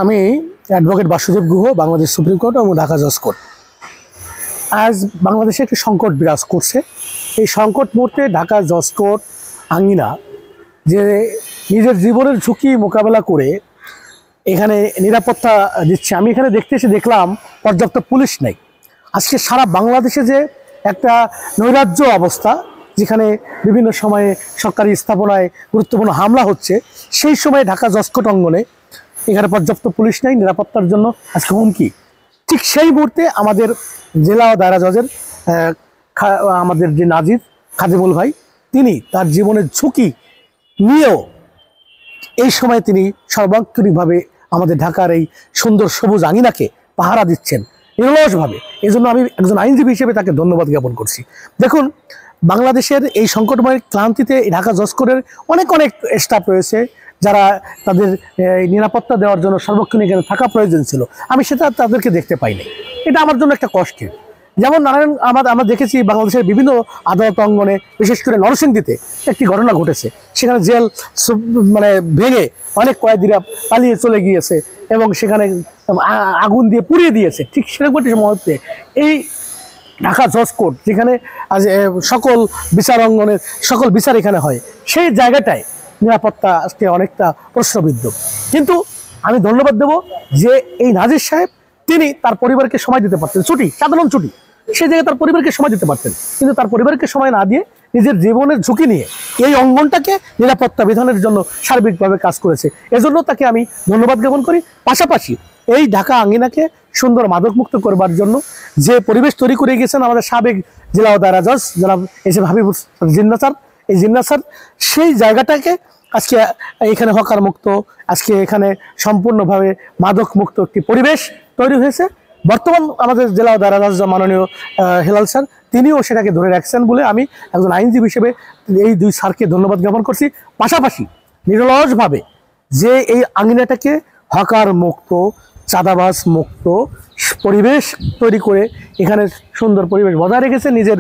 আমি advocate Basudeb Guha, Bangladesh supreme court এবং ঢাকা জজ কোর্ট। আজ বাংলাদেশে একটি সংকট বিরাজ করছে। এই সংকট মুহূর্তে ঢাকা জজ কোর্ট আঙ্গিনা যে নিজের জীবনের ঝুঁকি মোকাবেলা করে এখানে নিরাপত্তা দিচ্ছে। আমি এখানে দেখলাম পর্যাপ্ত পুলিশ নেই। আজকে সারা বাংলাদেশে যে একটা নৈরাজ্য অবস্থা, যেখানে বিভিন্ন সময়ে সরকারি স্থাপনায় গুরুত্বপূর্ণ হামলা হচ্ছে, সেই সময় ঢাকা জজ কোর্ট অঙ্গনে এখানে পর্যাপ্ত পুলিশ নেই, নিরাপত্তার জন্য আজকে হুমকি। ঠিক সেই মুহূর্তে আমাদের জেলা ও দায়রা জজের আমাদের যে নাজির খাদিমুল ভাই, তিনি তার জীবনের ঝুঁকি নিয়েও এই সময় তিনি সর্বাঙ্গীনভাবে আমাদের ঢাকার এই সুন্দর সবুজ আঙিনাকে পাহারা দিচ্ছেন নিরলসভাবে। এই জন্য আমি একজন আইনজীবী হিসেবে তাকে ধন্যবাদ জ্ঞাপন করছি। দেখুন, বাংলাদেশের এই সংকটময় ক্লান্তিতে ঢাকা জজ কোর্টের অনেক স্টাফ রয়েছে যারা তাদের নিরাপত্তা দেওয়ার জন্য সর্বক্ষণ এখানে থাকা প্রয়োজন ছিল। আমি সেটা তাদেরকে দেখতে পাইনি। এটা আমার জন্য একটা কষ্টের। যেমন নারায়ণ আমরা দেখেছি বাংলাদেশের বিভিন্ন আদালত অঙ্গনে, বিশেষ করে নরসিংদীতে একটি ঘটনা ঘটেছে। সেখানে জেল ভেঙে অনেক কয়েদিরা পালিয়ে চলে গিয়েছে এবং সেখানে আগুন দিয়ে পুড়িয়ে দিয়েছে। ঠিক সেরকম একটি মুহূর্তে এই ঢাকা জজ কোর্ট, যেখানে আজ সকল বিচার অঙ্গনের সকল বিচার এখানে হয়, সেই জায়গাটায় নিরাপত্তা আজকে অনেকটা প্রশ্নবিদ্ধ। কিন্তু আমি ধন্যবাদ দেব যে এই নাজির সাহেব, তিনি তার পরিবারকে সময় দিতে পারতেন, ছুটি, সাধারণ ছুটি, সেই জায়গায় তার পরিবারকে সময় দিতে পারতেন, কিন্তু তার পরিবারকে সময় না দিয়ে নিজের জীবনের ঝুঁকি নিয়ে এই অঙ্গনটাকে নিরাপত্তা বিধানের জন্য সার্বিকভাবে কাজ করেছে। এজন্য তাকে আমি ধন্যবাদ জ্ঞাপন করি। পাশাপাশি এই ঢাকা আঙ্গিনাকে সুন্দর মাদকমুক্ত করবার জন্য যে পরিবেশ তৈরি করে গিয়েছেন আমাদের সাবেক জেলা ও দায়রা জজ জনাব এসএম হাবিবুর জিন্নাহ স্যার, এই জিন্নাহ স্যার, সেই জায়গাটাকে আজকে এখানে হকার মুক্ত, আজকে এখানে সম্পূর্ণভাবে মাদক মুক্ত একটি পরিবেশ তৈরি হয়েছে। বর্তমান আমাদের জেলা ও দায়রা জজ মাননীয় হেলাল স্যার, তিনিও সেটাকে ধরে রাখছেন বলে আমি একজন আইনজীবী হিসেবে এই দুই স্যারকে ধন্যবাদ জ্ঞাপন করছি। পাশাপাশি নিরলসভাবে যে এই আঙ্গিনাটাকে হকার মুক্ত, চাঁদাবাজ মুক্ত পরিবেশ তৈরি করে এখানে সুন্দর পরিবেশ বজায় রেখেছে। নিজের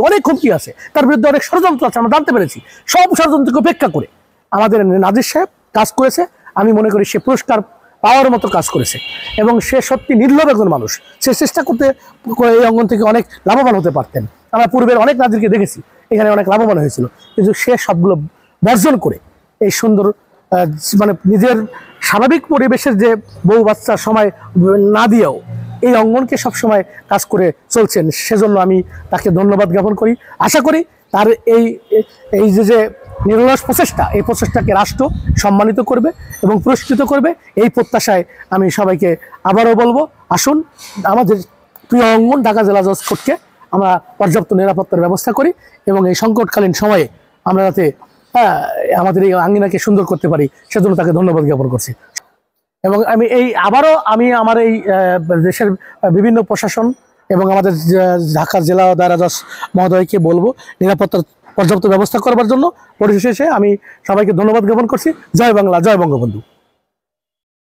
অনেক হুমকি আছে, তার বিরুদ্ধে অনেক ষড়যন্ত্র আছে, আমরা জানতে পেরেছি। সব ষড়যন্ত্রকে উপেক্ষা করে আমাদের নাজির সাহেব কাজ করেছে। আমি মনে করি সে পুরস্কার পাওয়ার মতো কাজ করেছে এবং সে সত্যি নির্লোভ একজন মানুষ। সে চেষ্টা করতে এই অঙ্গন থেকে অনেক লাভবান হতে পারতেন। আমরা পূর্বের অনেক নাজিরকে দেখেছি এখানে অনেক লাভবান হয়েছিল, কিন্তু সে সবগুলো বর্জন করে এই সুন্দর নিজের স্বাভাবিক পরিবেশের যে বউ বাচ্চার সময় না দিয়েও এই অঙ্গনকে সবসময় কাজ করে চলছেন। সেজন্য আমি তাকে ধন্যবাদ জ্ঞাপন করি। আশা করি তার এই যে নিরলস প্রচেষ্টা, এই প্রচেষ্টাকে রাষ্ট্র সম্মানিত করবে এবং পুরস্কৃত করবে। এই প্রত্যাশায় আমি সবাইকে আবারও বলবো, আসুন আমাদের প্রিয় অঙ্গন ঢাকা জেলা জজ কোর্টকে আমরা পর্যাপ্ত নিরাপত্তার ব্যবস্থা করি এবং এই সংকটকালীন সময়ে আমরা যাতে আমাদের এই আঙ্গিনাকে সুন্দর করতে পারি, সেজন্য তাকে ধন্যবাদ জ্ঞাপন করছি। এবং আমি আমার এই দেশের বিভিন্ন প্রশাসন এবং আমাদের ঢাকা জেলা ও দায়রা জজ মহোদয়কে বলবো নিরাপত্তার পর্যাপ্ত ব্যবস্থা করবার জন্য। পরিশেষে আমি সবাইকে ধন্যবাদ জ্ঞাপন করছি। জয় বাংলা, জয় বঙ্গবন্ধু।